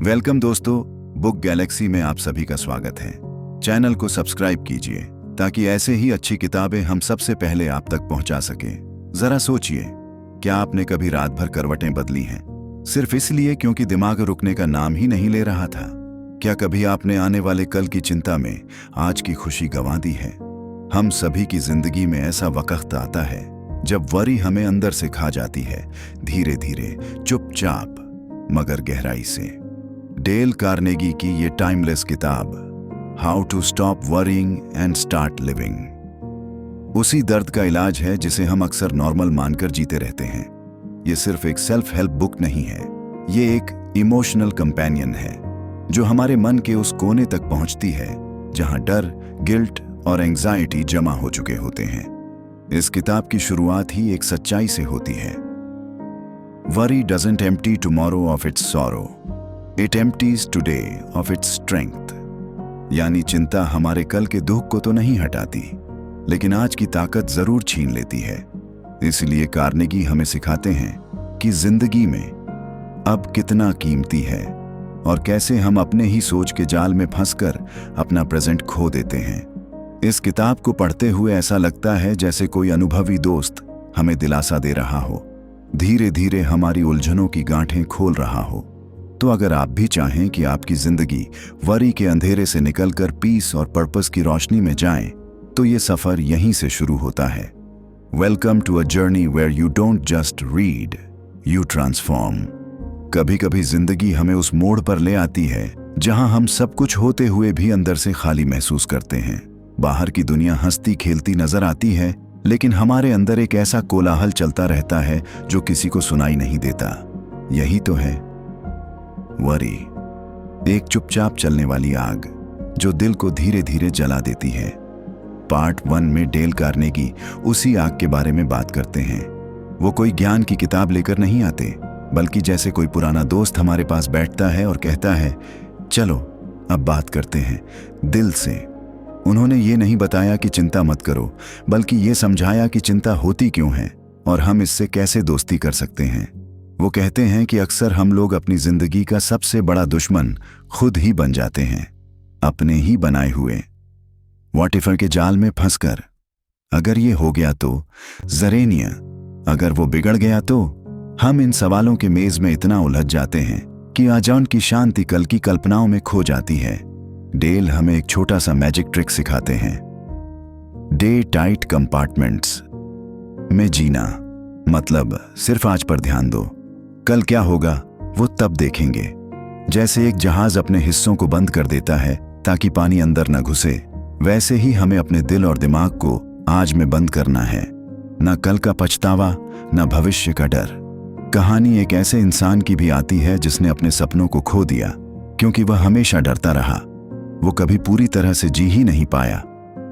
Welcome दोस्तों, book Galaxy में आप सभी का स्वागत है। चैनल को सब्सक्राइब कीजिए ताकि ऐसे ही अच्छी किताबें हम सबसे पहले आप तक पहुंचा सकें। जरा सोचिए, क्या आपने कभी रात भर करवटें बदली हैं सिर्फ इसलिए क्योंकि दिमाग रुकने का नाम ही नहीं ले रहा था? क्या कभी आपने आने वाले कल की चिंता में आज की खुशी गंवा दी है? हम सभी की जिंदगी में ऐसा वक्त आता है जब वरी हमें अंदर से खा जाती है, धीरे धीरे, चुपचाप मगर गहराई से। डेल कार्नेगी की ये टाइमलेस किताब how to stop worrying and start living उसी दर्द का इलाज है जिसे हम अक्सर नॉर्मल मानकर जीते रहते हैं। ये सिर्फ एक सेल्फ हेल्प बुक नहीं है, ये एक इमोशनल कंपेनियन है जो हमारे मन के उस कोने तक पहुंचती है जहां डर, गिल्ट और एंजाइटी जमा हो चुके होते हैं। इस किताब की शुरुआत ही एक सच्चाई से होती है। Worry doesn't empty tomorrow of its sorrow, it empties today of its strength. यानी चिंता हमारे कल के दुख को तो नहीं हटाती, लेकिन आज की ताकत जरूर छीन लेती है। इसलिए कार्नेगी हमें सिखाते हैं कि जिंदगी में अब कितना कीमती है और कैसे हम अपने ही सोच के जाल में फंसकर अपना प्रेजेंट खो देते हैं। इस किताब को पढ़ते हुए ऐसा लगता है जैसे कोई अनुभवी दोस्त हमें दिलासा दे रहा हो, धीरे धीरे हमारी उलझनों की गांठें खोल रहा हो। तो अगर आप भी चाहें कि आपकी जिंदगी वरी के अंधेरे से निकलकर पीस और पर्पस की रोशनी में जाए, तो ये सफर यहीं से शुरू होता है। Welcome to a journey where you don't just read, you transform. कभी कभी जिंदगी हमें उस मोड़ पर ले आती है जहां हम सब कुछ होते हुए भी अंदर से खाली महसूस करते हैं। बाहर की दुनिया हंसती खेलती नजर आती है, लेकिन हमारे अंदर एक ऐसा कोलाहल चलता रहता है जो किसी को सुनाई नहीं देता। यही तो है वरी, एक चुपचाप चलने वाली आग जो दिल को धीरे धीरे जला देती है। पार्ट 1 में डेल कार्नेगी उसी आग के बारे में बात करते हैं। वो कोई ज्ञान की किताब लेकर नहीं आते, बल्कि जैसे कोई पुराना दोस्त हमारे पास बैठता है और कहता है, चलो अब बात करते हैं दिल से। उन्होंने ये नहीं बताया कि चिंता मत करो, बल्कि ये समझाया कि चिंता होती क्यों है और हम इससे कैसे दोस्ती कर सकते हैं। वो कहते हैं कि अक्सर हम लोग अपनी जिंदगी का सबसे बड़ा दुश्मन खुद ही बन जाते हैं, अपने ही बनाए हुए व्हाट इफर के जाल में फंसकर। अगर ये हो गया तो, जरेनिया अगर वो बिगड़ गया तो, हम इन सवालों के मेज में इतना उलझ जाते हैं कि आजान की शांति कल की कल्पनाओं में खो जाती है। डेल हमें एक छोटा सा मैजिक ट्रिक सिखाते हैं। डे टाइट कंपार्टमेंट्स में जीना, मतलब सिर्फ आज पर ध्यान दो, कल क्या होगा वो तब देखेंगे। जैसे एक जहाज अपने हिस्सों को बंद कर देता है ताकि पानी अंदर न घुसे, वैसे ही हमें अपने दिल और दिमाग को आज में बंद करना है। न कल का पछतावा, न भविष्य का डर। कहानी एक ऐसे इंसान की भी आती है जिसने अपने सपनों को खो दिया क्योंकि वह हमेशा डरता रहा। वो कभी पूरी तरह से जी ही नहीं पाया।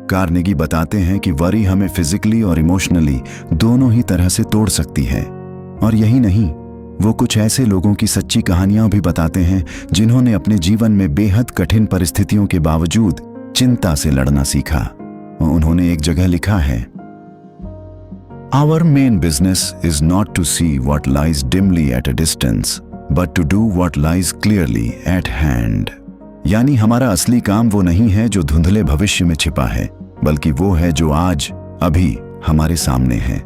कार्नेगी बताते हैं कि वरी हमें फिजिकली और इमोशनली दोनों ही तरह से तोड़ सकती है। और यही नहीं, वो कुछ ऐसे लोगों की सच्ची कहानियां भी बताते हैं जिन्होंने अपने जीवन में बेहद कठिन परिस्थितियों के बावजूद चिंता से लड़ना सीखा। और उन्होंने एक जगह लिखा है, our main business is not to see what lies dimly at a distance, but to do what lies clearly at hand. यानी हमारा असली काम वो नहीं है जो धुंधले भविष्य में छिपा है, बल्कि वो है जो आज अभी हमारे सामने है।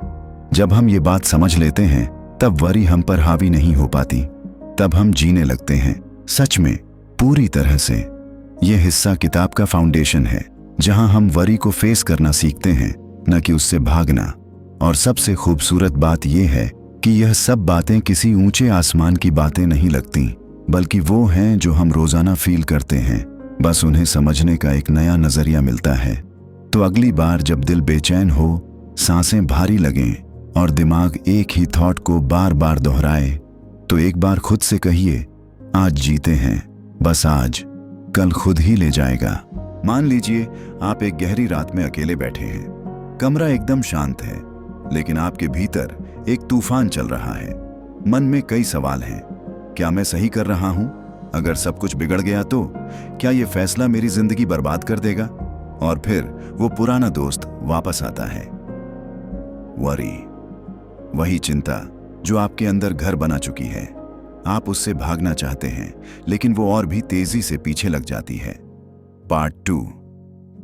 जब हम ये बात समझ लेते हैं तब वरी हम पर हावी नहीं हो पाती। तब हम जीने लगते हैं सच में, पूरी तरह से। यह हिस्सा किताब का फाउंडेशन है जहां हम वरी को फेस करना सीखते हैं, न कि उससे भागना। और सबसे खूबसूरत बात यह है कि यह सब बातें किसी ऊंचे आसमान की बातें नहीं लगती, बल्कि वो हैं जो हम रोजाना फील करते हैं। बस उन्हें समझने का एक नया नजरिया मिलता है। तो अगली बार जब दिल बेचैन हो, सांसें भारी लगें और दिमाग एक ही थॉट को बार बार दोहराए, तो एक बार खुद से कहिए, आज जीते हैं, बस आज, कल खुद ही ले जाएगा। मान लीजिए आप एक गहरी रात में अकेले बैठे हैं। कमरा एकदम शांत है, लेकिन आपके भीतर एक तूफान चल रहा है। मन में कई सवाल हैं। क्या मैं सही कर रहा हूं? अगर सब कुछ बिगड़ गया तो क्या यह फैसला मेरी जिंदगी बर्बाद कर देगा? और फिर वो पुराना दोस्त वापस आता है, वरी, वही चिंता जो आपके अंदर घर बना चुकी है। आप उससे भागना चाहते हैं, लेकिन वो और भी तेजी से पीछे लग जाती है। पार्ट 2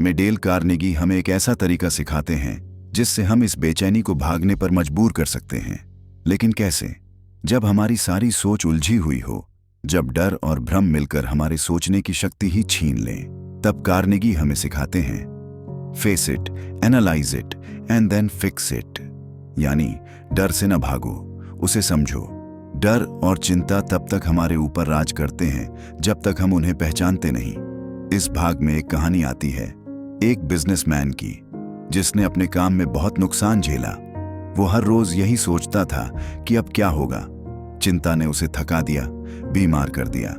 में डेल कार्नेगी हमें एक ऐसा तरीका सिखाते हैं जिससे हम इस बेचैनी को भागने पर मजबूर कर सकते हैं। लेकिन कैसे? जब हमारी सारी सोच उलझी हुई हो, जब डर और भ्रम मिलकर हमारे सोचने की शक्ति ही छीन लें, तब कार्नेगी हमें सिखाते हैं face it, analyse it and then fix it. यानी डर से न भागो, उसे समझो। डर और चिंता तब तक हमारे ऊपर राज करते हैं जब तक हम उन्हें पहचानते नहीं। इस भाग में एक कहानी आती है एक बिजनेसमैन की, जिसने अपने काम में बहुत नुकसान झेला। वो हर रोज यही सोचता था कि अब क्या होगा। चिंता ने उसे थका दिया, बीमार कर दिया।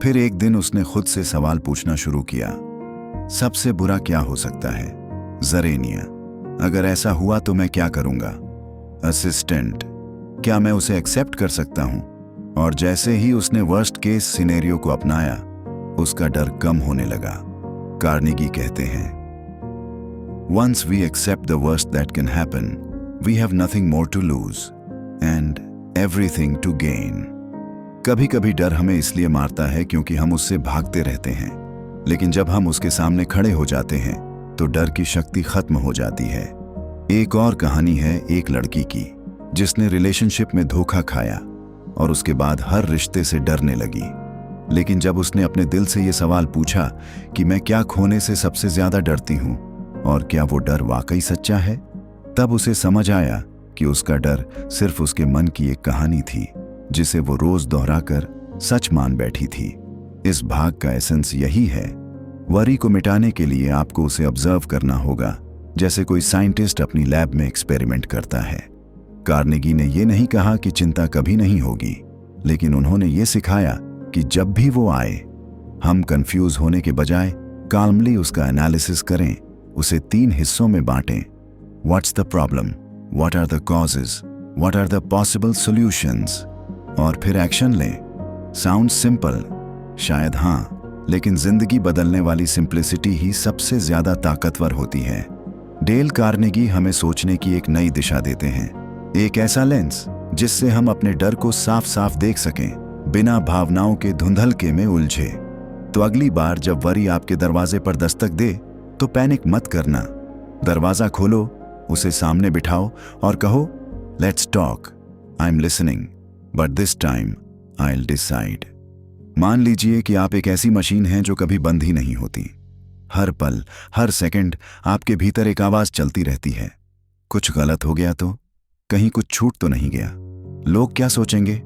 फिर एक दिन उसने खुद से सवाल पूछना शुरू किया, सबसे बुरा क्या हो सकता है? जरेनिया। अगर ऐसा हुआ तो मैं क्या करूंगा? असिस्टेंट। क्या मैं उसे एक्सेप्ट कर सकता हूं? और जैसे ही उसने वर्स्ट केस सिनेरियो को अपनाया, उसका डर कम होने लगा। कार्नेगी कहते हैं, Once we accept the worst that can happen, we have nothing more to lose and everything to gain. कभी कभी डर हमें इसलिए मारता है क्योंकि हम उससे भागते रहते हैं, लेकिन जब हम उसके सामने खड़े हो जाते हैं तो डर की शक्ति खत्म हो जाती है। एक और कहानी है एक लड़की की, जिसने रिलेशनशिप में धोखा खाया और उसके बाद हर रिश्ते से डरने लगी। लेकिन जब उसने अपने दिल से ये सवाल पूछा कि मैं क्या खोने से सबसे ज्यादा डरती हूँ और क्या वो डर वाकई सच्चा है, तब उसे समझ आया कि उसका डर सिर्फ उसके मन की एक कहानी थी जिसे वो रोज दोहराकर सच मान बैठी थी। इस भाग का एसेंस यही है, वरी को मिटाने के लिए आपको उसे ऑब्जर्व करना होगा, जैसे कोई साइंटिस्ट अपनी लैब में एक्सपेरिमेंट करता है। कार्नेगी ने यह नहीं कहा कि चिंता कभी नहीं होगी, लेकिन उन्होंने ये सिखाया कि जब भी वो आए, हम कंफ्यूज होने के बजाय काल्मली उसका एनालिसिस करें, उसे 3 हिस्सों में बांटें। What's the problem, what are the causes, what are the possible solutions, और फिर एक्शन लें। साउंड सिंपल, शायद हाँ, लेकिन जिंदगी बदलने वाली सिंप्लिसिटी ही सबसे ज्यादा ताकतवर होती है। डेल कार्नेगी हमें सोचने की एक नई दिशा देते हैं, एक ऐसा लेंस जिससे हम अपने डर को साफ साफ देख सकें, बिना भावनाओं के धुंधलके में उलझे। तो अगली बार जब वरी आपके दरवाजे पर दस्तक दे तो पैनिक मत करना। दरवाजा खोलो, उसे सामने बिठाओ और कहो, let's talk, I am listening, but this time I will decide. मान लीजिए कि आप एक ऐसी मशीन हैं जो कभी बंद ही नहीं होती। हर पल, हर सेकंड आपके भीतर एक आवाज चलती रहती है, कुछ गलत हो गया तो, कहीं कुछ छूट तो नहीं गया, लोग क्या सोचेंगे?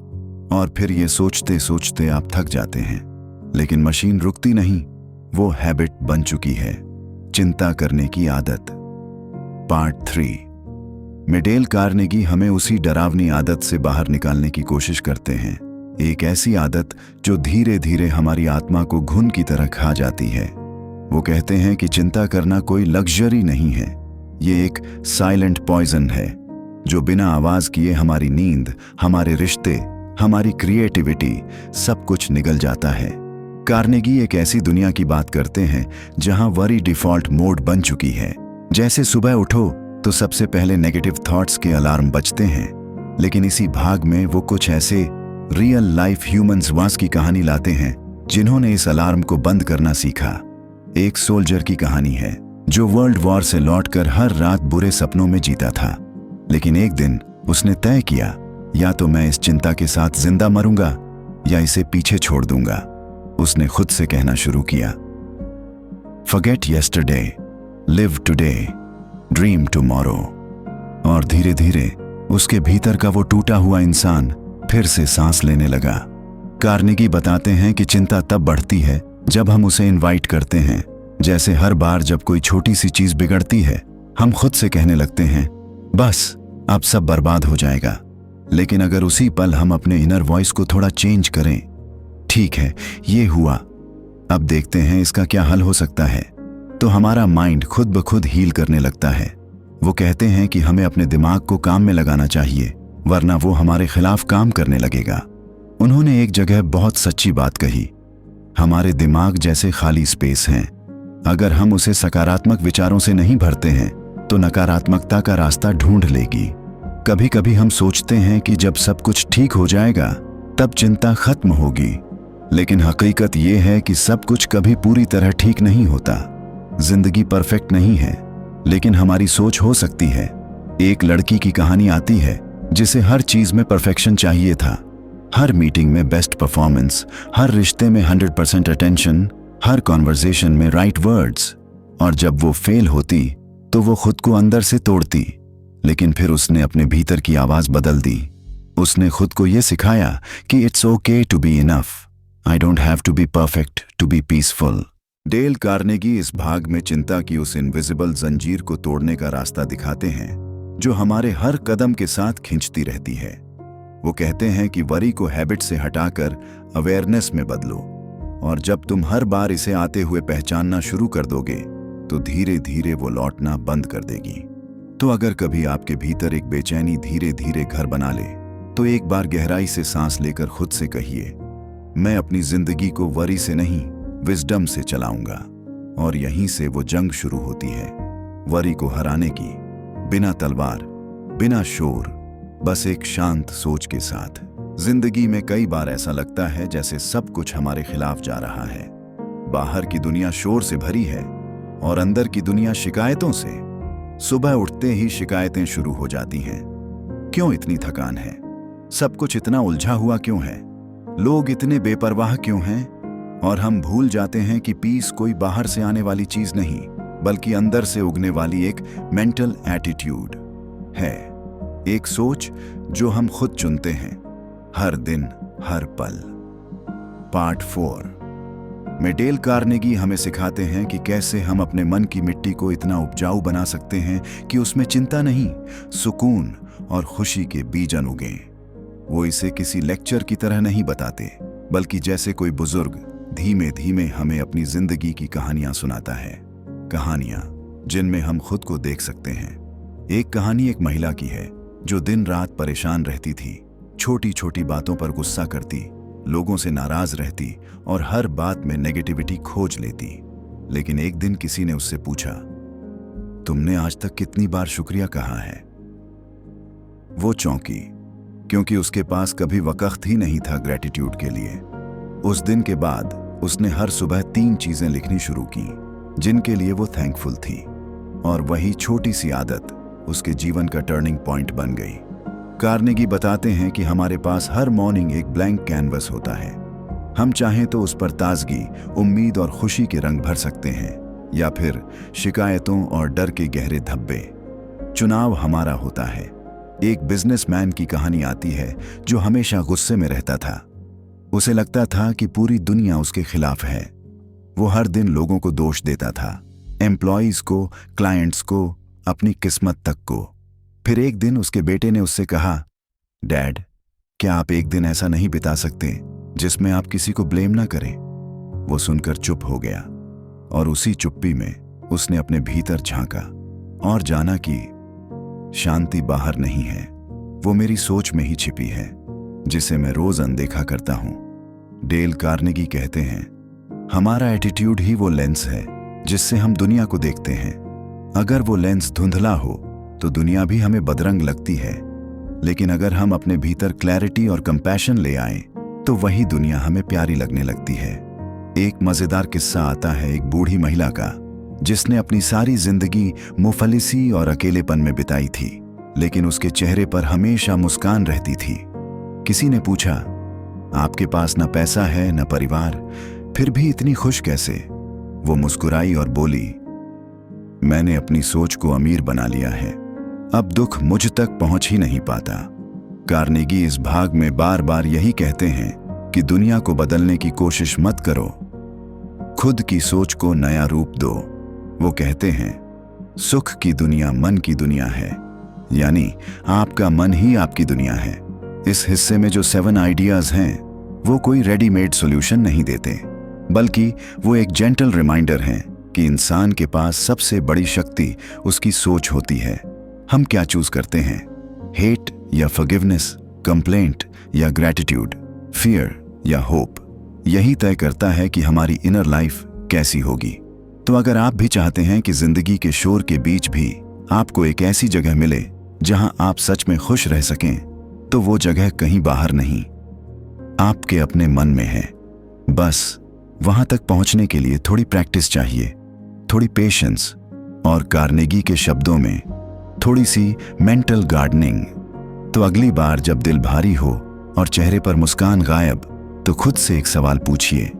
और फिर ये सोचते सोचते आप थक जाते हैं। लेकिन मशीन रुकती नहीं, वो हैबिट बन चुकी है, चिंता करने की आदत। पार्ट 3 में डेल कार्नेगी हमें उसी डरावनी आदत से बाहर निकालने की कोशिश करते हैं, एक ऐसी आदत जो धीरे धीरे हमारी आत्मा को घुन की तरह खा जाती है। वो कहते हैं कि चिंता करना कोई लग्जरी नहीं है, ये एक साइलेंट पॉइजन है जो बिना आवाज किए हमारी नींद, हमारे रिश्ते, हमारी क्रिएटिविटी, सब कुछ निगल जाता है। कार्नेगी एक ऐसी दुनिया की बात करते हैं जहां वरी डिफॉल्ट मोड बन चुकी है। जैसे सुबह उठो तो सबसे पहले नेगेटिव थॉट्स के अलार्म बजते हैं। लेकिन इसी भाग में वो कुछ ऐसे रियल लाइफ ह्यूमंस वास की कहानी लाते हैं जिन्होंने इस अलार्म को बंद करना सीखा। एक सोल्जर की कहानी है जो वर्ल्ड वॉर से लौटकर हर रात बुरे सपनों में जीता था। लेकिन एक दिन उसने तय किया, या तो मैं इस चिंता के साथ जिंदा मरूंगा या इसे पीछे छोड़ दूंगा। उसने खुद से कहना शुरू किया, forget yesterday, live today, dream tomorrow. और धीरे धीरे उसके भीतर का वो टूटा हुआ इंसान फिर से सांस लेने लगा। कार्नेगी बताते हैं कि चिंता तब बढ़ती है जब हम उसे इनवाइट करते हैं। जैसे हर बार जब कोई छोटी सी चीज बिगड़ती है, हम खुद से कहने लगते हैं, बस अब सब बर्बाद हो जाएगा। लेकिन अगर उसी पल हम अपने इनर वॉइस को थोड़ा चेंज करें, ठीक है ये हुआ, अब देखते हैं इसका क्या हल हो सकता है, तो हमारा माइंड खुद ब खुद हील करने लगता है। वो कहते हैं कि हमें अपने दिमाग को काम में लगाना चाहिए, वरना वो हमारे खिलाफ काम करने लगेगा। उन्होंने एक जगह बहुत सच्ची बात कही, हमारे दिमाग जैसे खाली स्पेस हैं, अगर हम उसे सकारात्मक विचारों से नहीं भरते हैं तो नकारात्मकता का रास्ता ढूंढ लेगी। कभी कभी हम सोचते हैं कि जब सब कुछ ठीक हो जाएगा तब चिंता खत्म होगी। लेकिन हकीकत यह है कि सब कुछ कभी पूरी तरह ठीक नहीं होता। जिंदगी परफेक्ट नहीं है, लेकिन हमारी सोच हो सकती है। एक लड़की की कहानी आती है जिसे हर चीज में परफेक्शन चाहिए था। हर मीटिंग में बेस्ट परफॉर्मेंस, हर रिश्ते में 100% अटेंशन, हर कॉन्वर्सेशन में राइट वर्ड्स। और जब वो फेल होती तो वो खुद को अंदर से तोड़ती। लेकिन फिर उसने अपने भीतर की आवाज बदल दी। उसने खुद को ये सिखाया कि it's okay to be enough, I don't have to be perfect to be peaceful. Dale Carnegie इस भाग में चिंता की उस इनविजिबल जंजीर को तोड़ने का रास्ता दिखाते हैं जो हमारे हर कदम के साथ खींचती रहती है। वो कहते हैं कि वरी को हैबिट से हटाकर अवेयरनेस में बदलो, और जब तुम हर बार इसे आते हुए पहचानना शुरू कर दोगे तो धीरे धीरे वो लौटना बंद कर देगी। तो अगर कभी आपके भीतर एक बेचैनी धीरे धीरे घर बना ले, तो एक बार गहराई से सांस लेकर खुद से कहिए, मैं अपनी जिंदगी को वरी से नहीं, विजडम से चलाऊंगा। और यहीं से वो जंग शुरू होती है, वरी को हराने की, बिना तलवार, बिना शोर, बस एक शांत सोच के साथ। जिंदगी में कई बार ऐसा लगता है जैसे सब कुछ हमारे खिलाफ जा रहा है। बाहर की दुनिया शोर से भरी है और अंदर की दुनिया शिकायतों से। सुबह उठते ही शिकायतें शुरू हो जाती हैं। क्यों इतनी थकान है? सब कुछ इतना उलझा हुआ क्यों है? लोग इतने बेपरवाह क्यों हैं? और हम भूल जाते हैं कि पीस कोई बाहर से आने वाली चीज नहीं, बल्कि अंदर से उगने वाली एक मेंटल एटीट्यूड है। एक सोच जो हम खुद चुनते हैं, हर दिन, हर पल। पार्ट 4 में डेल कार्नेगी हमें सिखाते हैं कि कैसे हम अपने मन की मिट्टी को इतना उपजाऊ बना सकते हैं कि उसमें चिंता नहीं, सुकून और खुशी के बीज उगें। वो इसे किसी लेक्चर की तरह नहीं बताते, बल्कि जैसे कोई बुजुर्ग धीमे धीमे हमें अपनी जिंदगी की कहानियां सुनाता है। कहानियां जिनमें हम खुद को देख सकते हैं। एक कहानी एक महिला की है जो दिन रात परेशान रहती थी, छोटी छोटी बातों पर गुस्सा करती, लोगों से नाराज रहती और हर बात में नेगेटिविटी खोज लेती। लेकिन एक दिन किसी ने उससे पूछा, तुमने आज तक कितनी बार शुक्रिया कहा है? वो चौंकी, क्योंकि उसके पास कभी वक्त ही नहीं था ग्रेटिट्यूड के लिए। उस दिन के बाद उसने हर सुबह 3 चीजें लिखनी शुरू की जिनके लिए वो थैंकफुल थी, और वही छोटी सी आदत उसके जीवन का टर्निंग पॉइंट बन गई। कार्नेगी बताते हैं कि हमारे पास हर मॉर्निंग एक ब्लैंक कैनवस होता है। हम चाहें तो उस पर ताजगी, उम्मीद और खुशी के रंग भर सकते हैं, या फिर शिकायतों और डर के गहरे धब्बे। चुनाव हमारा होता है। एक बिजनेसमैन की कहानी आती है जो हमेशा गुस्से में रहता था। उसे लगता था कि पूरी दुनिया उसके खिलाफ है। वो हर दिन लोगों को दोष देता था, एम्प्लॉइज को, क्लाइंट्स को, अपनी किस्मत तक को। फिर एक दिन उसके बेटे ने उससे कहा, डैड, क्या आप एक दिन ऐसा नहीं बिता सकते जिसमें आप किसी को ब्लेम ना करें? वो सुनकर चुप हो गया, और उसी चुप्पी में उसने अपने भीतर झांका और जाना कि शांति बाहर नहीं है, वो मेरी सोच में ही छिपी है, जिसे मैं रोज अनदेखा करता हूं। डेल कार्नेगी कहते हैं, हमारा एटीट्यूड ही वो लेंस है जिससे हम दुनिया को देखते हैं। अगर वो लेंस धुंधला हो तो दुनिया भी हमें बदरंग लगती है, लेकिन अगर हम अपने भीतर क्लैरिटी और कंपैशन ले आए तो वही दुनिया हमें प्यारी लगने लगती है। एक मजेदार किस्सा आता है एक बूढ़ी महिला का, जिसने अपनी सारी जिंदगी मुफलिसी और अकेलेपन में बिताई थी, लेकिन उसके चेहरे पर हमेशा मुस्कान रहती थी। किसी ने पूछा, आपके पास न पैसा है न परिवार, फिर भी इतनी खुश कैसे? वो मुस्कुराई और बोली, मैंने अपनी सोच को अमीर बना लिया है, अब दुख मुझ तक पहुंच ही नहीं पाता। कार्नेगी इस भाग में बार बार यही कहते हैं कि दुनिया को बदलने की कोशिश मत करो, खुद की सोच को नया रूप दो। वो कहते हैं, सुख की दुनिया मन की दुनिया है, यानी आपका मन ही आपकी दुनिया है। इस हिस्से में जो 7 आइडियाज हैं वो कोई रेडीमेड सॉल्यूशन नहीं देते, बल्कि वो एक जेंटल रिमाइंडर हैं कि इंसान के पास सबसे बड़ी शक्ति उसकी सोच होती है। हम क्या चूज करते हैं, हेट या फॉरगिवनेस, कंप्लेंट या ग्रैटिट्यूड, फियर या होप, यही तय करता है कि हमारी इनर लाइफ कैसी होगी। तो अगर आप भी चाहते हैं कि जिंदगी के शोर के बीच भी आपको एक ऐसी जगह मिले जहां आप सच में खुश रह सकें, तो वो जगह कहीं बाहर नहीं, आपके अपने मन में है। बस वहां तक पहुंचने के लिए थोड़ी प्रैक्टिस चाहिए, थोड़ी पेशेंस और कार्नेगी के शब्दों में थोड़ी सी मेंटल गार्डनिंग। तो अगली बार जब दिल भारी हो और चेहरे पर मुस्कान गायब, तो खुद से एक सवाल पूछिए,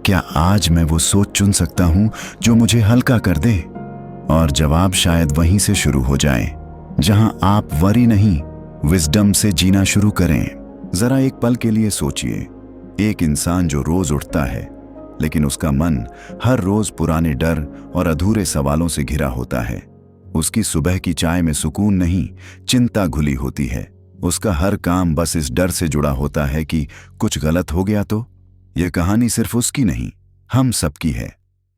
क्या आज मैं वो सोच चुन सकता हूं जो मुझे हल्का कर दे? और जवाब शायद वहीं से शुरू हो जाए, जहां आप वरी नहीं, विजडम से जीना शुरू करें। जरा एक पल के लिए सोचिए, एक इंसान जो रोज उठता है, लेकिन उसका मन हर रोज पुराने डर और अधूरे सवालों से घिरा होता है। उसकी सुबह की चाय में सुकून नहीं, चिंता घुली होती है। उसका हर काम बस इस डर से जुड़ा होता है कि कुछ गलत हो गया तो। यह कहानी सिर्फ उसकी नहीं, हम सबकी है।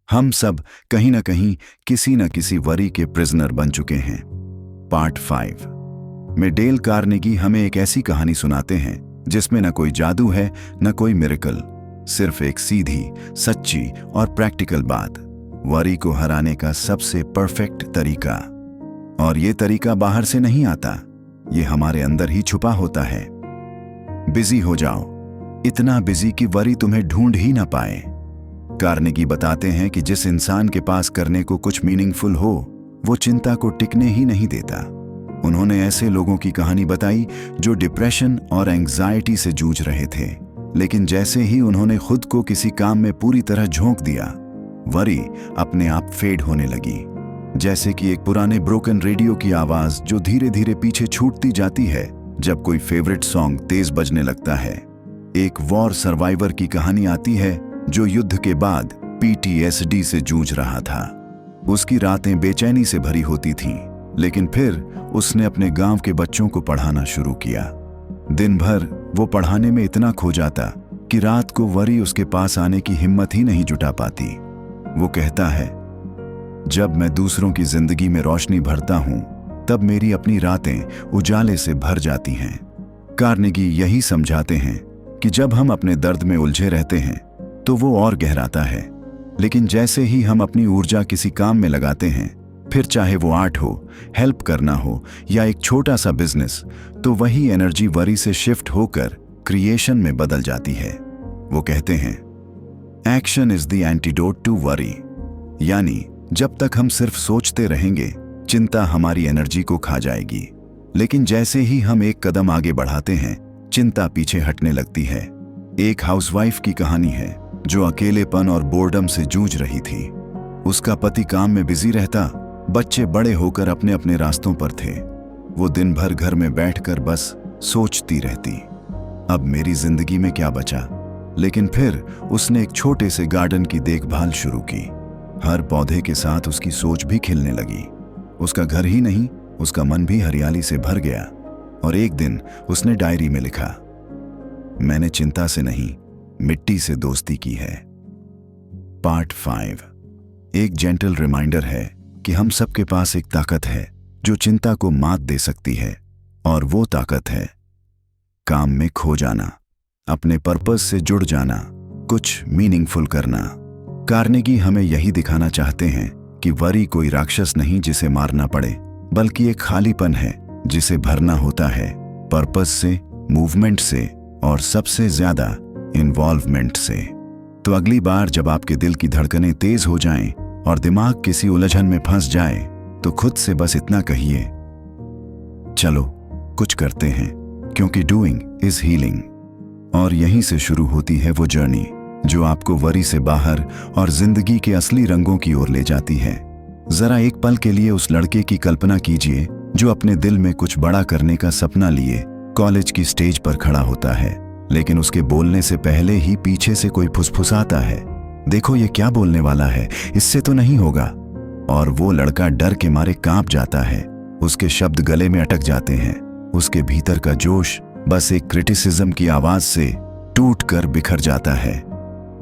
हम सब कहीं ना कहीं किसी न किसी वरी के प्रिजनर बन चुके हैं। पार्ट 5 में डेल कार्नेगी हमें एक ऐसी कहानी सुनाते हैं जिसमें न कोई जादू है, न कोई मिरेकल, सिर्फ एक सीधी, सच्ची और प्रैक्टिकल बात, वरी को हराने का सबसे परफेक्ट तरीका। और ये तरीका बाहर से नहीं आता, ये हमारे अंदर ही छुपा होता है। बिजी हो जाओ, इतना बिजी कि वरी तुम्हें ढूंढ ही ना पाए। कार्नेगी बताते हैं कि जिस इंसान के पास करने को कुछ मीनिंगफुल हो, वो चिंता को टिकने ही नहीं देता। उन्होंने ऐसे लोगों की कहानी बताई जो डिप्रेशन और एंग्जाइटी से जूझ रहे थे, लेकिन जैसे ही उन्होंने खुद को किसी काम में पूरी तरह झोंक दिया, वरी अपने आप फेड होने लगी। जैसे कि एक पुराने ब्रोकन रेडियो की आवाज जो धीरे धीरे पीछे छूटती जाती है जब कोई फेवरेट सॉन्ग तेज बजने लगता है। एक वॉर सर्वाइवर की कहानी आती है जो युद्ध के बाद PTSD से जूझ रहा था। उसकी रातें बेचैनी से भरी होती थीं, लेकिन फिर उसने अपने गांव के बच्चों को पढ़ाना शुरू किया। दिन भर वो पढ़ाने में इतना खो जाता कि रात को वरी उसके पास आने की हिम्मत ही नहीं जुटा पाती। वो कहता है, जब मैं दूसरों की जिंदगी में रोशनी भरता हूं, तब मेरी अपनी रातें उजाले से भर जाती हैं। कार्नेगी यही समझाते हैं कि जब हम अपने दर्द में उलझे रहते हैं तो वो और गहराता है, लेकिन जैसे ही हम अपनी ऊर्जा किसी काम में लगाते हैं, फिर चाहे वो आर्ट हो, हेल्प करना हो या एक छोटा सा बिजनेस, तो वही एनर्जी वरी से शिफ्ट होकर क्रिएशन में बदल जाती है। वो कहते हैं, action is the antidote to worry, यानी जब तक हम सिर्फ सोचते रहेंगे, चिंता हमारी एनर्जी को खा जाएगी। लेकिन जैसे ही हम एक कदम आगे बढ़ाते हैं, चिंता पीछे हटने लगती है। एक हाउसवाइफ की कहानी है जो अकेलेपन और बोर्डम से जूझ रही थी। उसका पति काम में बिजी रहता, बच्चे बड़े होकर अपने अपने रास्तों पर थे। वो दिन भर घर में बैठकर बस सोचती रहती, अब मेरी जिंदगी में क्या बचा। लेकिन फिर उसने एक छोटे से गार्डन की देखभाल शुरू की। हर पौधे के साथ उसकी सोच भी खिलने लगी। उसका घर ही नहीं, उसका मन भी हरियाली से भर गया। और एक दिन उसने डायरी में लिखा, मैंने चिंता से नहीं, मिट्टी से दोस्ती की है। पार्ट 5 एक जेंटल रिमाइंडर है कि हम सबके पास एक ताकत है जो चिंता को मात दे सकती है, और वो ताकत है काम में खो जाना, अपने पर्पस से जुड़ जाना, कुछ मीनिंगफुल करना। कार्नेगी हमें यही दिखाना चाहते हैं कि वरी कोई राक्षस नहीं जिसे मारना पड़े, बल्कि एक खालीपन है जिसे भरना होता है पर्पस से, मूवमेंट से और सबसे ज्यादा इन्वॉल्वमेंट से। तो अगली बार जब आपके दिल की धड़कनें तेज हो जाएं और दिमाग किसी उलझन में फंस जाए, तो खुद से बस इतना कहिए, चलो कुछ करते हैं, क्योंकि डूइंग इज हीलिंग। और यहीं से शुरू होती है वो जर्नी जो आपको वरी से बाहर और जिंदगी के असली रंगों की ओर ले जाती है। जरा एक पल के लिए उस लड़के की कल्पना कीजिए जो अपने दिल में कुछ बड़ा करने का सपना लिए कॉलेज की स्टेज पर खड़ा होता है, लेकिन उसके बोलने से पहले ही पीछे से कोई फुसफुसाता है, देखो ये क्या बोलने वाला है, इससे तो नहीं होगा। और वो लड़का डर के मारे कांप जाता है, उसके शब्द गले में अटक जाते हैं, उसके भीतर का जोश बस एक क्रिटिसिज्म की आवाज से टूट कर बिखर जाता है।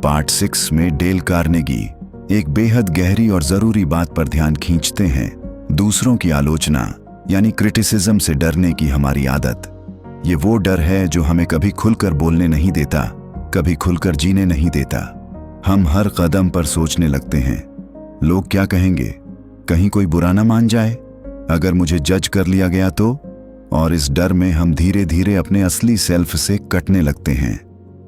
पार्ट 6 में डेल कार्नेगी एक बेहद गहरी और जरूरी बात पर ध्यान खींचते हैं, दूसरों की आलोचना यानी क्रिटिसिज्म से डरने की हमारी आदत। ये वो डर है जो हमें कभी खुलकर बोलने नहीं देता, कभी खुलकर जीने नहीं देता। हम हर कदम पर सोचने लगते हैं, लोग क्या कहेंगे, कहीं कोई बुरा ना मान जाए, अगर मुझे जज कर लिया गया तो। और इस डर में हम धीरे धीरे अपने असली सेल्फ से कटने लगते हैं।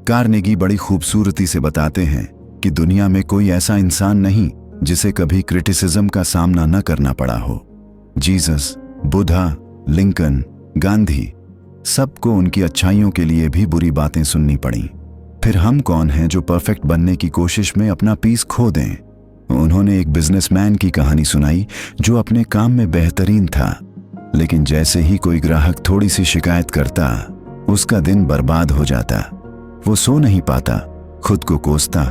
कार्नेगी बड़ी खूबसूरती से बताते हैं कि दुनिया में कोई ऐसा इंसान नहीं जिसे कभी क्रिटिसिज्म का सामना न करना पड़ा हो। जीसस, बुद्धा, लिंकन, गांधी, सबको उनकी अच्छाइयों के लिए भी बुरी बातें सुननी पड़ी। फिर हम कौन हैं जो परफेक्ट बनने की कोशिश में अपना पीस खो दें? उन्होंने एक बिजनेसमैन की कहानी सुनाई जो अपने काम में बेहतरीन था, लेकिन जैसे ही कोई ग्राहक थोड़ी सी शिकायत करता, उसका दिन बर्बाद हो जाता। वो सो नहीं पाता, खुद को कोसता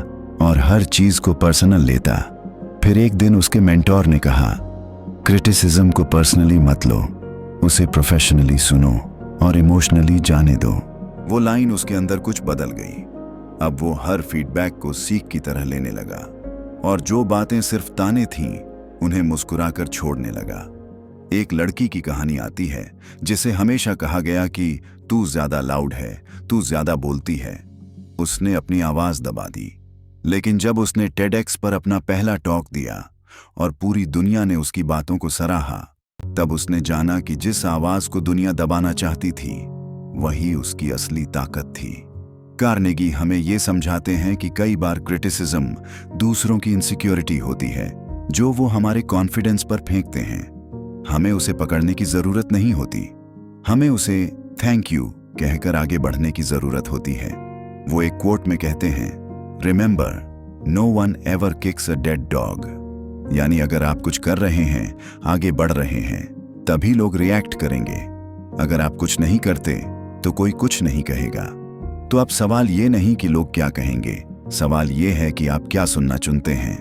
और हर चीज को पर्सनल लेता। फिर एक दिन उसके मेंटोर ने कहा, क्रिटिसिज्म को पर्सनली मत लो, उसे प्रोफेशनली सुनो और इमोशनली जाने दो। वो लाइन उसके अंदर कुछ बदल गई। अब वो हर फीडबैक को सीख की तरह लेने लगा और जो बातें सिर्फ ताने थीं, उन्हें मुस्कुराकर छोड़ने लगा। एक लड़की की कहानी आती है जिसे हमेशा कहा गया कि तू ज्यादा लाउड है, तू ज्यादा बोलती है। उसने अपनी आवाज दबा दी, लेकिन जब उसने टेडएक्स पर अपना पहला टॉक दिया और पूरी दुनिया ने उसकी बातों को सराहा, तब उसने जाना कि जिस आवाज को दुनिया दबाना चाहती थी, वही उसकी असली ताकत थी। कार्नेगी हमें ये समझाते हैं कि कई बार क्रिटिसिज्म दूसरों की इनसिक्योरिटी होती है जो वो हमारे कॉन्फिडेंस पर फेंकते हैं। हमें उसे पकड़ने की जरूरत नहीं होती, हमें उसे थैंक यू कहकर आगे बढ़ने की जरूरत होती है। वो एक कोट में कहते हैं, remember, no one ever kicks a dead dog. यानी अगर आप कुछ कर रहे हैं, आगे बढ़ रहे हैं, तभी लोग रिएक्ट करेंगे। अगर आप कुछ नहीं करते तो कोई कुछ नहीं कहेगा। तो अब सवाल ये नहीं कि लोग क्या कहेंगे, सवाल ये है कि आप क्या सुनना चुनते हैं।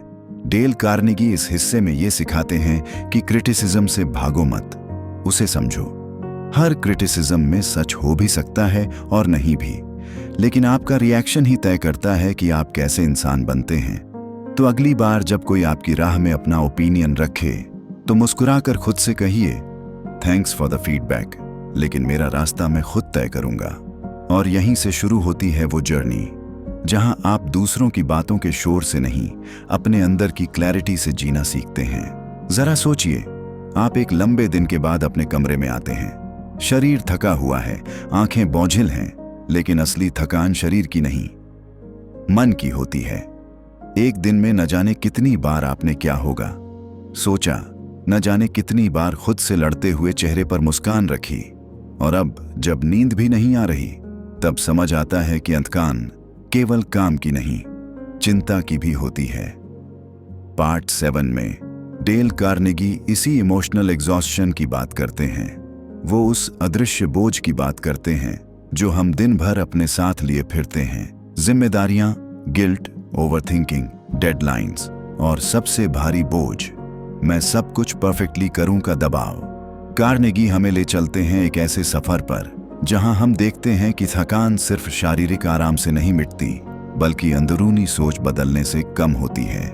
डेल कार्नेगी इस हिस्से में ये सिखाते हैं कि क्रिटिसिज्म से भागो मत, उसे समझो। हर क्रिटिसिज्म में सच हो भी सकता है और नहीं भी, लेकिन आपका रिएक्शन ही तय करता है कि आप कैसे इंसान बनते हैं। तो अगली बार जब कोई आपकी राह में अपना ओपिनियन रखे, तो मुस्कुराकर खुद से कहिए, थैंक्स फॉर द फीडबैक, लेकिन मेरा रास्ता मैं खुद तय करूंगा। और यहीं से शुरू होती है वो जर्नी जहां आप दूसरों की बातों के शोर से नहीं, अपने अंदर की क्लैरिटी से जीना सीखते हैं। जरा सोचिए, आप एक लंबे दिन के बाद अपने कमरे में आते हैं। शरीर थका हुआ है, आंखें बोझिल हैं, लेकिन असली थकान शरीर की नहीं, मन की होती है। एक दिन में न जाने कितनी बार आपने क्या होगा सोचा, न जाने कितनी बार खुद से लड़ते हुए चेहरे पर मुस्कान रखी, और अब जब नींद भी नहीं आ रही, तब समझ आता है कि थकान केवल काम की नहीं, चिंता की भी होती है। पार्ट 7 में डेल कार्नेगी इसी इमोशनल एग्जॉस्शन की बात करते हैं। वो उस अदृश्य बोझ की बात करते हैं जो हम दिन भर अपने साथ लिए फिरते हैं। जिम्मेदारियां, गिल्ट, ओवरथिंकिंग, डेडलाइंस और सबसे भारी बोझ, मैं सब कुछ परफेक्टली करूं का दबाव। कार्नेगी हमें ले चलते हैं एक ऐसे सफर पर जहां हम देखते हैं कि थकान सिर्फ शारीरिक आराम से नहीं मिटती, बल्कि अंदरूनी सोच बदलने से कम होती है।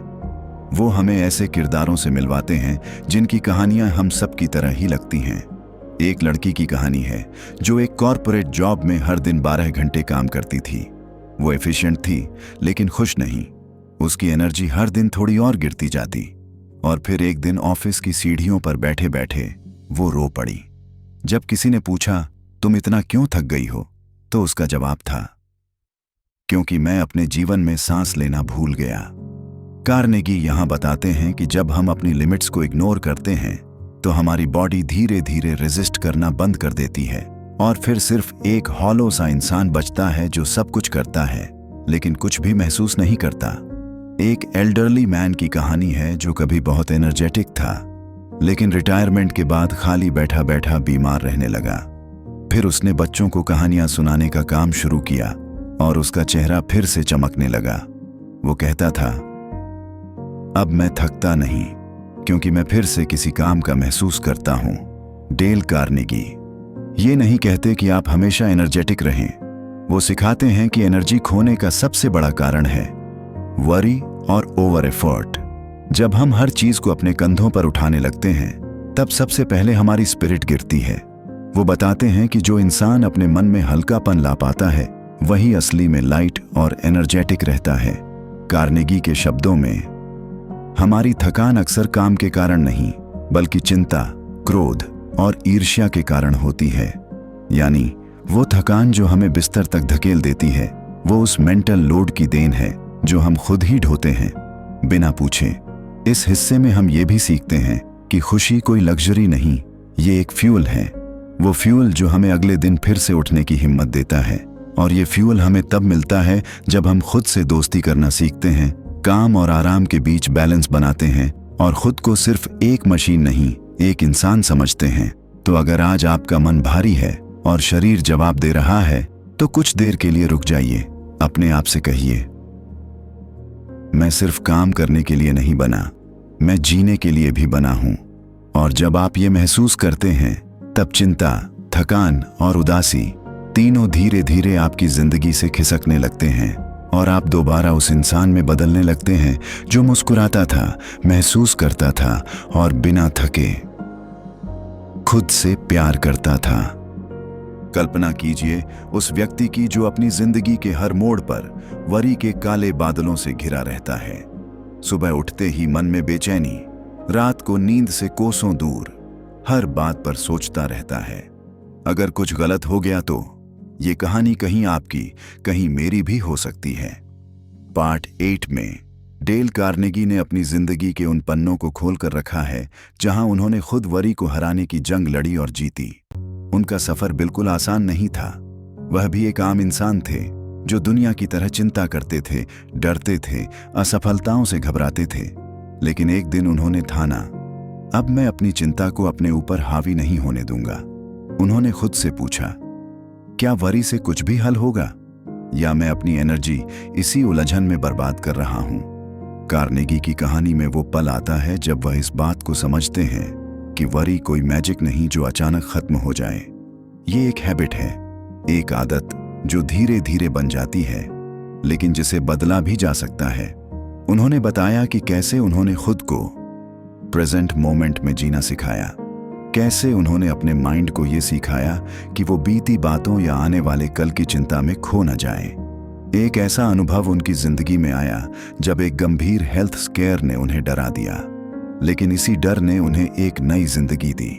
वो हमें ऐसे किरदारों से मिलवाते हैं जिनकी कहानियां हम सब की तरह ही लगती हैं। एक लड़की की कहानी है जो एक कॉरपोरेट जॉब में हर दिन 12 घंटे काम करती थी। वो एफिशिएंट थी, लेकिन खुश नहीं। उसकी एनर्जी हर दिन थोड़ी और गिरती जाती, और फिर एक दिन ऑफिस की सीढ़ियों पर बैठे बैठे वो रो पड़ी। जब किसी ने पूछा, तुम इतना क्यों थक गई हो, तो उसका जवाब था, क्योंकि मैं अपने जीवन में सांस लेना भूल गया। कार्नेगी यहां बताते हैं कि जब हम अपनी लिमिट्स को इग्नोर करते हैं, तो हमारी बॉडी धीरे धीरे रेजिस्ट करना बंद कर देती है, और फिर सिर्फ एक हॉलो सा इंसान बचता है जो सब कुछ करता है लेकिन कुछ भी महसूस नहीं करता। एक एल्डरली मैन की कहानी है जो कभी बहुत एनर्जेटिक था, लेकिन रिटायरमेंट के बाद खाली बैठा बैठा बीमार रहने लगा। फिर उसने बच्चों को कहानियां सुनाने का काम शुरू किया और उसका चेहरा फिर से चमकने लगा। वो कहता था, अब मैं थकता नहीं, क्योंकि मैं फिर से किसी काम का महसूस करता हूं। डेल कार्नेगी ये नहीं कहते कि आप हमेशा एनर्जेटिक रहें, वो सिखाते हैं कि एनर्जी खोने का सबसे बड़ा कारण है वरी और ओवर एफर्ट। जब हम हर चीज को अपने कंधों पर उठाने लगते हैं, तब सबसे पहले हमारी स्पिरिट गिरती है। वो बताते हैं कि जो इंसान अपने मन में हल्कापन ला पाता है, वही असली में लाइट और एनर्जेटिक रहता है। कार्नेगी के शब्दों में, हमारी थकान अक्सर काम के कारण नहीं, बल्कि चिंता, क्रोध और ईर्ष्या के कारण होती है। यानी वो थकान जो हमें बिस्तर तक धकेल देती है, वो उस मेंटल लोड की देन है जो हम खुद ही ढोते हैं बिना पूछे। इस हिस्से में हम ये भी सीखते हैं कि खुशी कोई लग्जरी नहीं, ये एक फ्यूल है। वो फ्यूल जो हमें अगले दिन फिर से उठने की हिम्मत देता है। और ये फ्यूल हमें तब मिलता है जब हम खुद से दोस्ती करना सीखते हैं, काम और आराम के बीच बैलेंस बनाते हैं और खुद को सिर्फ एक मशीन नहीं, एक इंसान समझते हैं। तो अगर आज आपका मन भारी है और शरीर जवाब दे रहा है, तो कुछ देर के लिए रुक जाइए। अपने आप से कहिए, मैं सिर्फ काम करने के लिए नहीं बना, मैं जीने के लिए भी बना हूं। और जब आप ये महसूस करते हैं, तब चिंता, थकान और उदासी तीनों धीरे धीरे आपकी जिंदगी से खिसकने लगते हैं और आप दोबारा उस इंसान में बदलने लगते हैं जो मुस्कुराता था, महसूस करता था और बिना थके खुद से प्यार करता था। कल्पना कीजिए उस व्यक्ति की जो अपनी जिंदगी के हर मोड़ पर वरी के काले बादलों से घिरा रहता है। सुबह उठते ही मन में बेचैनी, रात को नींद से कोसों दूर, हर बात पर सोचता रहता है अगर कुछ गलत हो गया तो ये कहानी कहीं आपकी, कहीं मेरी भी हो सकती है। पार्ट 8 में डेल कार्नेगी ने अपनी जिंदगी के उन पन्नों को खोल कर रखा है जहां उन्होंने खुद वरी को हराने की जंग लड़ी और जीती। उनका सफर बिल्कुल आसान नहीं था। वह भी एक आम इंसान थे जो दुनिया की तरह चिंता करते थे, डरते थे, असफलताओं से घबराते थे। लेकिन एक दिन उन्होंने ठाना, अब मैं अपनी चिंता को अपने ऊपर हावी नहीं होने दूंगा। उन्होंने खुद से पूछा, क्या वरी से कुछ भी हल होगा या मैं अपनी एनर्जी इसी उलझन में बर्बाद कर रहा हूं? कार्नेगी की कहानी में वो पल आता है जब वह इस बात को समझते हैं कि वरी कोई मैजिक नहीं जो अचानक खत्म हो जाए। ये एक हैबिट है, एक आदत जो धीरे धीरे बन जाती है, लेकिन जिसे बदला भी जा सकता है। उन्होंने बताया कि कैसे उन्होंने खुद को प्रेजेंट मोमेंट में जीना सिखाया, कैसे उन्होंने अपने माइंड को ये सिखाया कि वो बीती बातों या आने वाले कल की चिंता में खो न जाए। एक ऐसा अनुभव उनकी जिंदगी में आया जब एक गंभीर हेल्थ स्केयर ने उन्हें डरा दिया, लेकिन इसी डर ने उन्हें एक नई जिंदगी दी।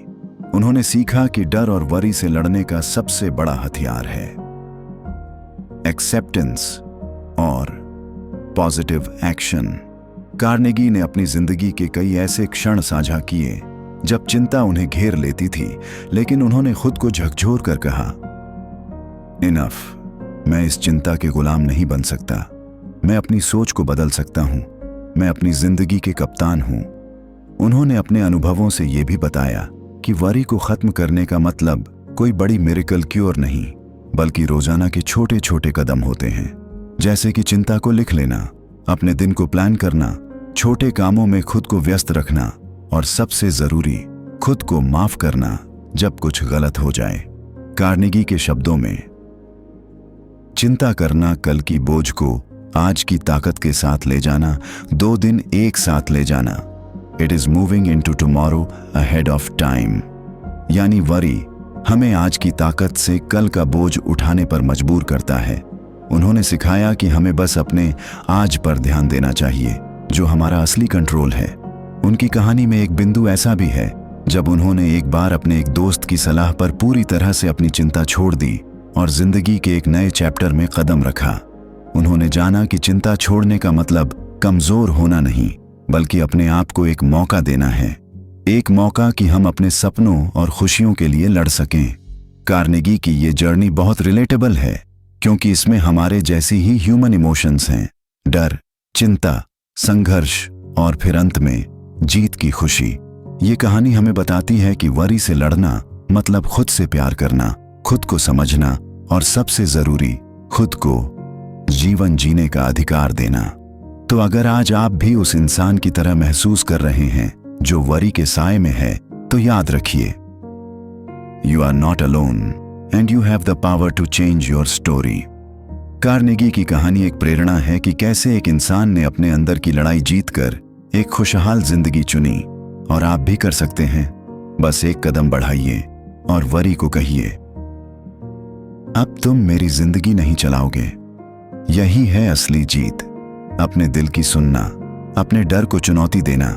उन्होंने सीखा कि डर और वरी से लड़ने का सबसे बड़ा हथियार है एक्सेप्टेंस और पॉजिटिव एक्शन। कार्नेगी ने अपनी जिंदगी के कई ऐसे क्षण साझा किए जब चिंता उन्हें घेर लेती थी, लेकिन उन्होंने खुद को झकझोर कर कहा, इनफ, मैं इस चिंता के गुलाम नहीं बन सकता। मैं अपनी सोच को बदल सकता हूं, मैं अपनी जिंदगी के कप्तान हूं। उन्होंने अपने अनुभवों से यह भी बताया कि वरी को खत्म करने का मतलब कोई बड़ी मिरेकल क्योर नहीं, बल्कि रोजाना के छोटे छोटे कदम होते हैं। जैसे कि चिंता को लिख लेना, अपने दिन को प्लान करना, छोटे कामों में खुद को व्यस्त रखना और सबसे जरूरी, खुद को माफ करना जब कुछ गलत हो जाए। कार्नेगी के शब्दों में, चिंता करना कल की बोझ को आज की ताकत के साथ ले जाना, 2 दिन एक साथ ले जाना। It is moving into tomorrow ahead of time. यानी वरी हमें आज की ताकत से कल का बोझ उठाने पर मजबूर करता है। उन्होंने सिखाया कि हमें बस अपने आज पर ध्यान देना चाहिए, जो हमारा असली कंट्रोल है। उनकी कहानी में एक बिंदु ऐसा भी है जब उन्होंने एक बार अपने एक दोस्त की सलाह पर पूरी तरह से अपनी चिंता छोड़ दी और जिंदगी के एक नए चैप्टर में कदम रखा। उन्होंने जाना कि चिंता छोड़ने का मतलब कमजोर होना नहीं, बल्कि अपने आप को एक मौका देना है, एक मौका कि हम अपने सपनों और खुशियों के लिए लड़ सकें। कार्नेगी की ये जर्नी बहुत रिलेटेबल है क्योंकि इसमें हमारे जैसी ही ह्यूमन इमोशंस हैं, डर, चिंता, संघर्ष और फिर अंत में जीत की खुशी। ये कहानी हमें बताती है कि वरी से लड़ना मतलब खुद से प्यार करना, खुद को समझना और सबसे जरूरी, खुद को जीवन जीने का अधिकार देना। तो अगर आज आप भी उस इंसान की तरह महसूस कर रहे हैं जो वरी के साए में है, तो याद रखिए, you are not alone and you have the power to change your story. Carnegie की कहानी एक प्रेरणा है कि कैसे एक इंसान ने अपने अंदर की लड़ाई जीतकर एक खुशहाल जिंदगी चुनी, और आप भी कर सकते हैं। बस एक कदम बढ़ाइए और वरी को कहिए, अब तुम मेरी जिंदगी नहीं चलाओगे। यही है असली जीत, अपने दिल की सुनना, अपने डर को चुनौती देना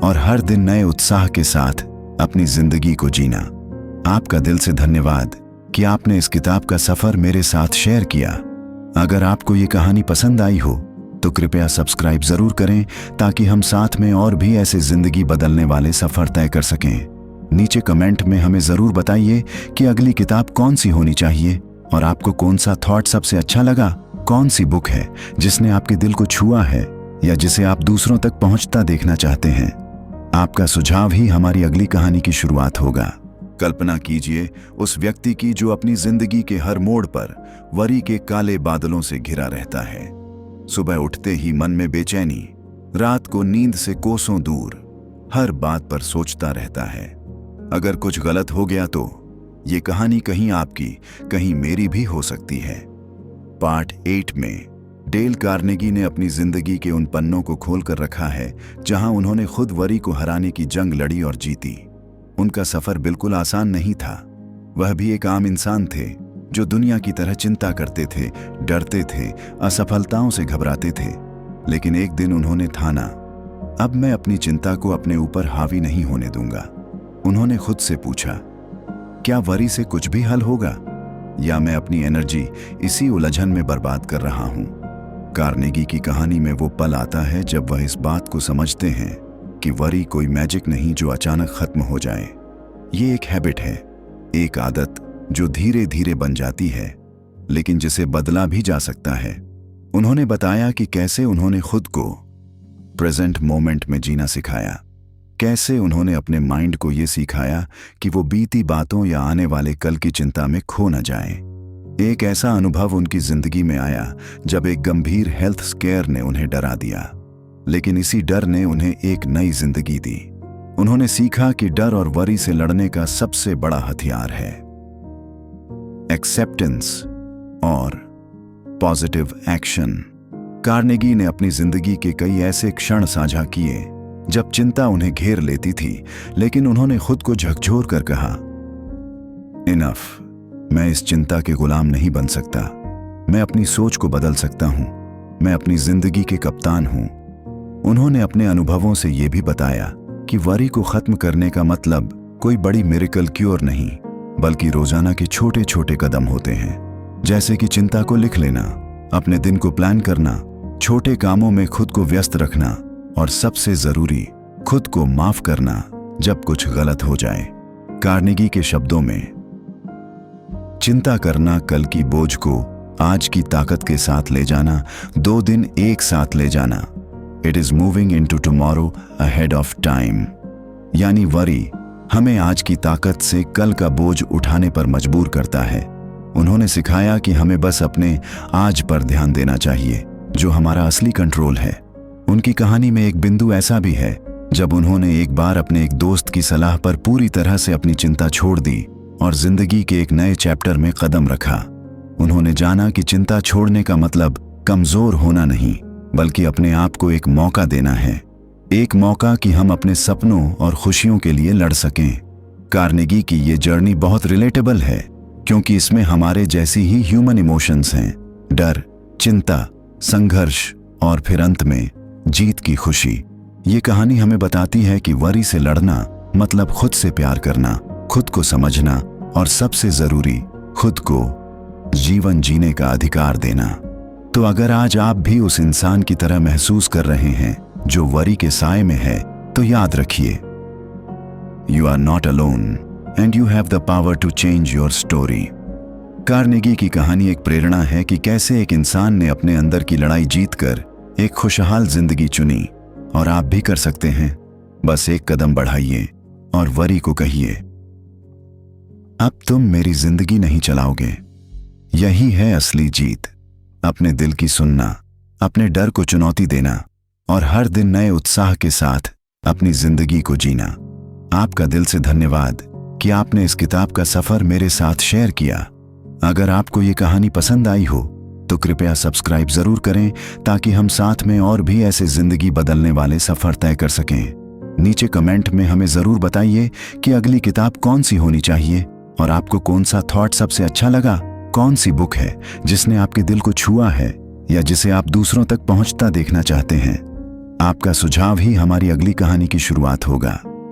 और हर दिन नए उत्साह के साथ अपनी जिंदगी को जीना। आपका दिल से धन्यवाद कि आपने इस किताब का सफर मेरे साथ शेयर किया। अगर आपको ये कहानी पसंद आई हो तो कृपया सब्सक्राइब जरूर करें ताकि हम साथ में और भी ऐसे जिंदगी बदलने वाले सफर तय कर सकें। नीचे कमेंट में हमें जरूर बताइए कि अगली किताब कौन सी होनी चाहिए और आपको कौन सा थॉट सबसे अच्छा लगा। कौन सी बुक है जिसने आपके दिल को छुआ है या जिसे आप दूसरों तक पहुंचता देखना चाहते हैं। आपका सुझाव ही हमारी अगली कहानी की शुरुआत होगा। कल्पना कीजिए उस व्यक्ति की जो अपनी जिंदगी के हर मोड़ पर वरी के काले बादलों से घिरा रहता है। सुबह उठते ही मन में बेचैनी, रात को नींद से कोसों दूर, हर बात पर सोचता रहता है अगर कुछ गलत हो गया तो ये कहानी कहीं आपकी कहीं मेरी भी हो सकती है। पार्ट 8 में डेल कार्नेगी ने अपनी जिंदगी के उन पन्नों को खोल कर रखा है जहां उन्होंने खुद वरी को हराने की जंग लड़ी और जीती। उनका सफर बिल्कुल आसान नहीं था। वह भी एक आम इंसान थे जो दुनिया की तरह चिंता करते थे, डरते थे, असफलताओं से घबराते थे। लेकिन एक दिन उन्होंने ठाना, अब मैं अपनी चिंता को अपने ऊपर हावी नहीं होने दूंगा। उन्होंने खुद से पूछा, क्या वरी से कुछ भी हल होगा या मैं अपनी एनर्जी इसी उलझन में बर्बाद कर रहा हूं। कार्नेगी की कहानी में वो पल आता है जब वह इस बात को समझते हैं कि वरी कोई मैजिक नहीं जो अचानक खत्म हो जाए। ये एक हैबिट है, एक आदत जो धीरे धीरे बन जाती है लेकिन जिसे बदला भी जा सकता है। उन्होंने बताया कि कैसे उन्होंने खुद को प्रेजेंट मोमेंट में जीना सिखाया, कैसे उन्होंने अपने माइंड को ये सिखाया कि वो बीती बातों या आने वाले कल की चिंता में खो न जाए। एक ऐसा अनुभव उनकी जिंदगी में आया जब एक गंभीर हेल्थ स्केयर ने उन्हें डरा दिया, लेकिन इसी डर ने उन्हें एक नई जिंदगी दी। उन्होंने सीखा कि डर और वरी से लड़ने का सबसे बड़ा हथियार है एक्सेप्टेंस और पॉजिटिव एक्शन। कार्नेगी ने अपनी जिंदगी के कई ऐसे क्षण साझा किए जब चिंता उन्हें घेर लेती थी, लेकिन उन्होंने खुद को झकझोर कर कहा, इनफ, मैं इस चिंता के गुलाम नहीं बन सकता। मैं अपनी सोच को बदल सकता हूं। मैं अपनी जिंदगी के कप्तान हूं। उन्होंने अपने अनुभवों से यह भी बताया कि वरी को खत्म करने का मतलब कोई बड़ी मिरेकल क्योर नहीं, बल्कि रोजाना के छोटे छोटे कदम होते हैं। जैसे कि चिंता को लिख लेना, अपने दिन को प्लान करना, छोटे कामों में खुद को व्यस्त रखना और सबसे जरूरी, खुद को माफ करना जब कुछ गलत हो जाए। कार्नेगी के शब्दों में, चिंता करना कल की बोझ को आज की ताकत के साथ ले जाना, 2 दिन एक साथ ले जाना। It is moving into tomorrow ahead of time. यानी वरी हमें आज की ताकत से कल का बोझ उठाने पर मजबूर करता है। उन्होंने सिखाया कि हमें बस अपने आज पर ध्यान देना चाहिए जो हमारा असली कंट्रोल है। उनकी कहानी में एक बिंदु ऐसा भी है जब उन्होंने एक बार अपने एक दोस्त की सलाह पर पूरी तरह से अपनी चिंता छोड़ दी और जिंदगी के एक नए चैप्टर में कदम रखा। उन्होंने जाना कि चिंता छोड़ने का मतलब कमजोर होना नहीं, बल्कि अपने आप को एक मौका देना है। एक मौका कि हम अपने सपनों और खुशियों के लिए लड़ सकें। कार्नेगी की ये जर्नी बहुत रिलेटेबल है क्योंकि इसमें हमारे जैसी ही ह्यूमन इमोशंस हैं, डर, चिंता, संघर्ष और फिर अंत में जीत की खुशी। ये कहानी हमें बताती है कि वरी से लड़ना मतलब खुद से प्यार करना, खुद को समझना और सबसे जरूरी, खुद को जीवन जीने का अधिकार देना। तो अगर आज आप भी उस इंसान की तरह महसूस कर रहे हैं जो वरी के साए में है, तो याद रखिए, you are not alone and you have the power to change your story. Carnegie की कहानी एक प्रेरणा है कि कैसे एक इंसान ने अपने अंदर की लड़ाई जीतकर एक खुशहाल जिंदगी चुनी, और आप भी कर सकते हैं। बस एक कदम बढ़ाइए और वरी को कहिए, अब तुम मेरी जिंदगी नहीं चलाओगे। यही है असली जीत, अपने दिल की सुनना, अपने डर को चुनौती देना और हर दिन नए उत्साह के साथ अपनी जिंदगी को जीना। आपका दिल से धन्यवाद कि आपने इस किताब का सफर मेरे साथ शेयर किया। अगर आपको ये कहानी पसंद आई हो तो कृपया सब्सक्राइब जरूर करें ताकि हम साथ में और भी ऐसे जिंदगी बदलने वाले सफर तय कर सकें। नीचे कमेंट में हमें जरूर बताइए कि अगली किताब कौन सी होनी चाहिए और आपको कौन सा थॉट सबसे अच्छा लगा। कौन सी बुक है जिसने आपके दिल को छुआ है या जिसे आप दूसरों तक पहुंचता देखना चाहते हैं। आपका सुझाव ही हमारी अगली कहानी की शुरुआत होगा।